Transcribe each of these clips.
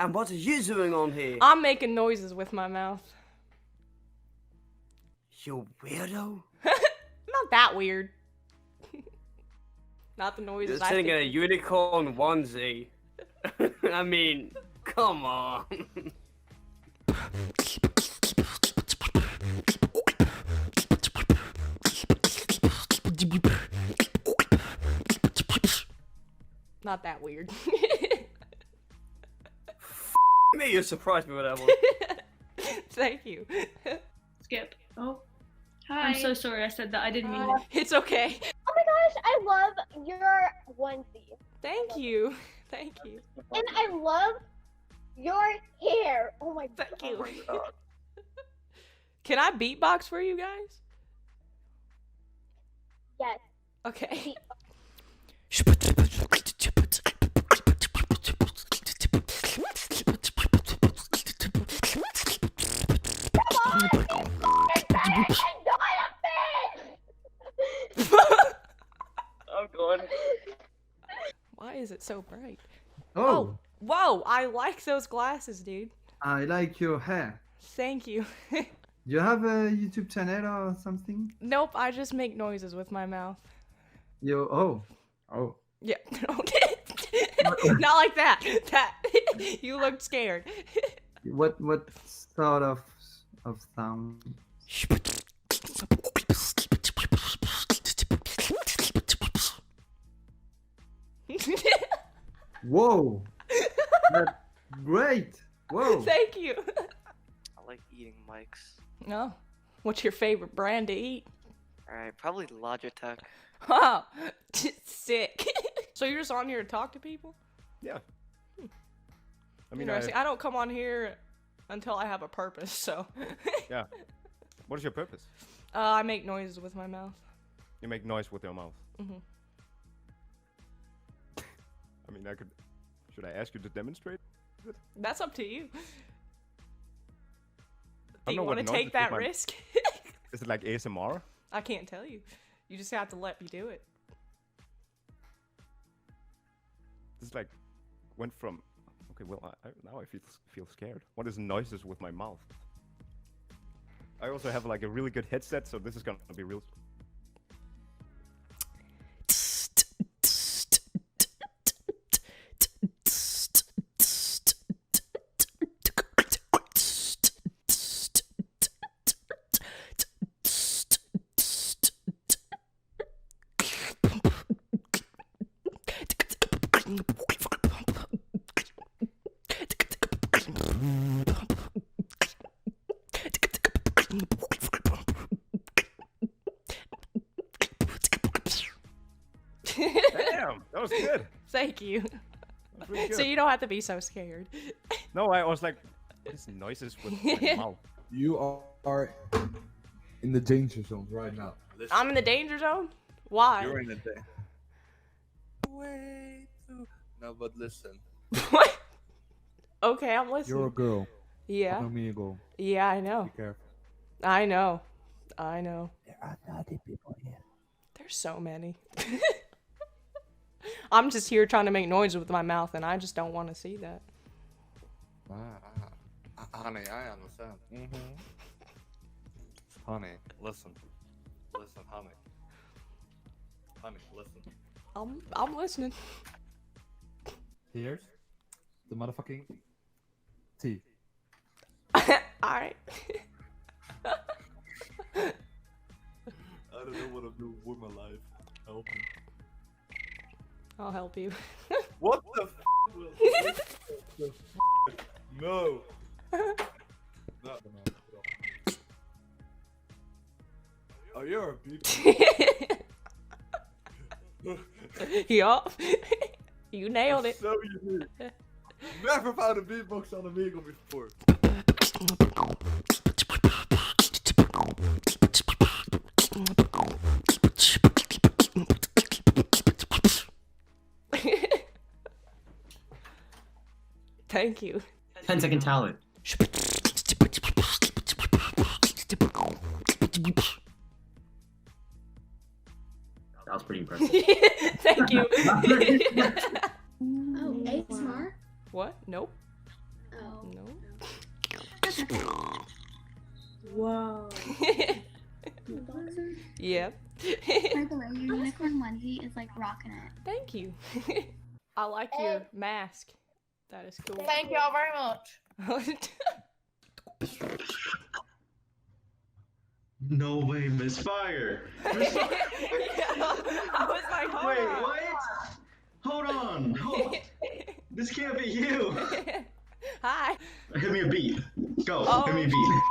And what are you doing on here? I'm making noises with my mouth. You weirdo. Not that weird. Not the noises You're I sitting in a think. unicorn onesie. I mean, come on. Not that weird. Me, you surprised me with that one. Thank you. Skip. Oh, I'm hi. so sorry I said that. I didn't mean it. It's okay. Oh my gosh, I love your onesie. Thank you. Thank you. And I love your hair. Oh my god. Thank you. Can I beatbox for you guys? Yes. Okay. I'm going. Why is it so bright? Oh, Whoa, I like those glasses, dude. I like your hair. Thank you. You have a YouTube channel or something? Nope, I just make noises with my mouth. Oh. Yeah. Okay. Not like that. You looked scared. What sort of sound? Whoa! That's great! Whoa! Thank you. I like eating mics. No. What's your favorite brand to eat? Alright, probably Logitech. Oh, sick. So you're just on here to talk to people? Yeah. I mean, Interesting. I don't come on here until I have a purpose, so. yeah. What is your purpose? I make noises with my mouth. You make noise with your mouth. Mhm. I mean, should I ask you to demonstrate it? That's up to you. I Do don't you know want what to noises take that with my- risk? Is it like ASMR? I can't tell you. You just have to let me do it. This like went from. Okay, well, now I feel scared. What is noises with my mouth? I also have like a really good headset, so this is gonna be real. Damn, that was good. Thank you. That was really good. So you don't have to be so scared. No, I was like, what is noises with my mouth? You are in the danger zone right now. Listen, I'm in the danger zone? Why? you're in the danger. Way too. No, but listen. What? Okay, I'm listening. You're a girl. Yeah. Omegle. Yeah, I know. Be careful. I know. I know. There are naughty people here. There's so many. I'm just here trying to make noise with my mouth, and I just don't want to see that. Honey, I understand. Honey, listen. Listen, honey. Honey, listen. I'm listening. Here's the motherfucking tea. Alright. I don't know what I'm doing with my life. Help me. I'll help you. What the f***? What the f***? No. No. Oh, you're a beatboxer. Yup. You nailed it. So unique. Never found a beatbox on Omegle before. Thank you. 10-second talent. That was pretty impressive. Thank you. Oh, ASMR? What? Nope. Oh. No. Whoa. Beatboxer? Yep. By the way, your unicorn onesie is like rocking it. Thank you. I like your mask. That is cool. Thank y'all very much. No way, MisFire! MisFire! I was like, hold Wait, on. what? Hold on! This can't be you! Hi. Hit me a beat. Go, Oh. hit me a beat.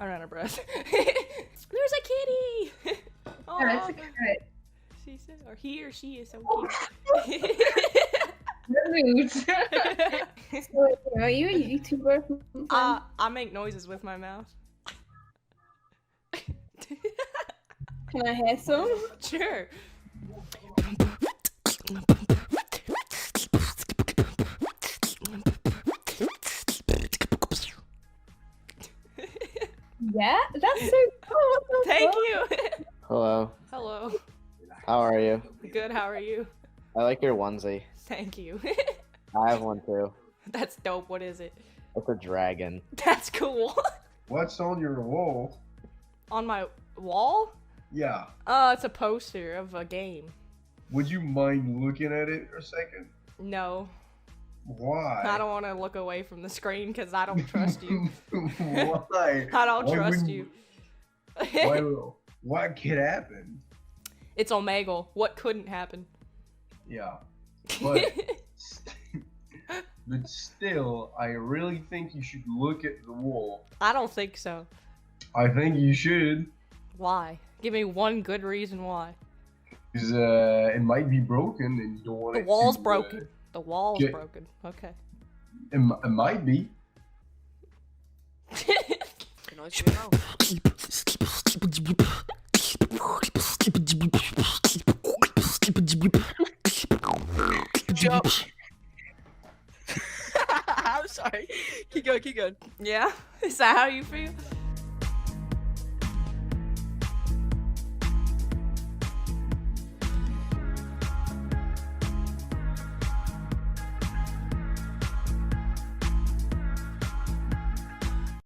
I ran out of breath. There's a kitty. Oh, That's a carrot. she said, or he or she is so cute. Rude. So, are you a YouTuber? I make noises with my mouth. Can I hear some? Sure. Yeah, that's so cool. What the Thank fuck? you. Hello. Hello. How are you? Good. How are you? I like your onesie. Thank you. I have one too. That's dope. What is it? It's a dragon. That's cool. What's on your wall? On my wall? Yeah. It's a poster of a game. Would you mind looking at it for a second? No. Why? I don't want to look away from the screen because I don't trust you. Why? I don't Why trust wouldn't- you. What could happen? It's Omegle. What couldn't happen? Yeah. But, but still, I really think you should look at the wall. I don't think so. I think you should. Why? Give me one good reason why. Because it might be broken and you don't want The it wall's to, broken. The wall's get- broken. Okay. It might be. I'm sorry. Keep going, keep going. Yeah? Is that how you feel?